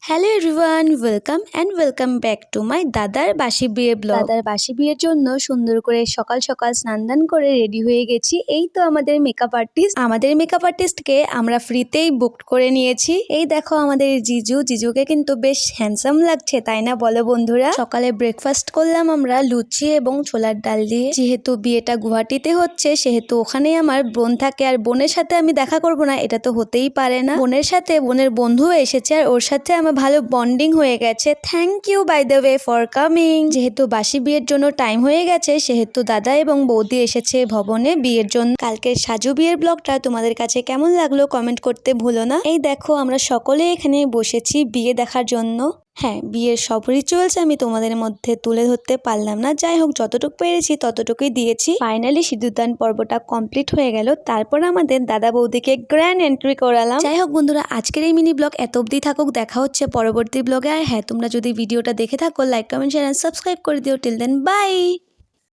Hello everyone, welcome back to my দাদার বাসি বিয়ে ব্লগ। দাদার বাসি বিয়ের জন্য সুন্দর করে সকাল সকাল স্নান করে রেডি হয়ে গেছি। এই তো আমাদের মেকআপ আর্টিস্টকে আমরা ফ্রিতেই বুক করে নিয়েছি। এই দেখো আমাদের জিজুকে কিন্তু বেশ হ্যান্ডসাম লাগছে, তাই না বলো বন্ধুরা? সকালে ব্রেকফাস্ট করলাম আমরা লুচি এবং ছোলার ডাল দিয়ে। যেহেতু বিয়েটা গুয়াহাটিতে হচ্ছে সেহেতু ওখানে আমার বোন থাকে, আর বোনের সাথে আমি দেখা করব না এটা তো হতেই পারে না। বোনের সাথে বোনের বন্ধু এসেছে আর ওর সাথে আমার ভালো বন্ডিং হয়ে গেছে। Thank you by the way for coming. যেহেতু বাসি বিয়ের জন্য টাইম হয়ে গেছে সেহেতু দাদা এবং বৌদি এসেছে ভবনে বিয়ের জন্য। কালকের সাজু বিয়ের ব্লগটা তোমাদের কাছে কেমন লাগলো কমেন্ট করতে ভুলো না। এই দেখো আমরা সকলে এখানে বসেছি বিয়ে দেখার জন্য। হ্যাঁ, বিয়ের সব রিচুয়ালস আমি তোমাদের মধ্যে তুলে ধরতে পারলাম না, যাই হোক যতটুকু পেরেছি ততটুকুই দিয়েছি। ফাইনালি সিঁদুরদান পর্বটা কমপ্লিট হয়ে গেল, তারপর আমাদের দাদা বৌদিকে গ্র্যান্ড এন্ট্রি করালাম। যাই হোক বন্ধুরা, আজকের এই মিনি ব্লগ এত অবধি থাকুক, দেখা হচ্ছে পরবর্তী ব্লগে। আর হ্যাঁ, তোমরা যদি ভিডিওটা দেখে থাকো লাইক কমেন্ট শেয়ার সাবস্ক্রাইব করে দিও। Till then by.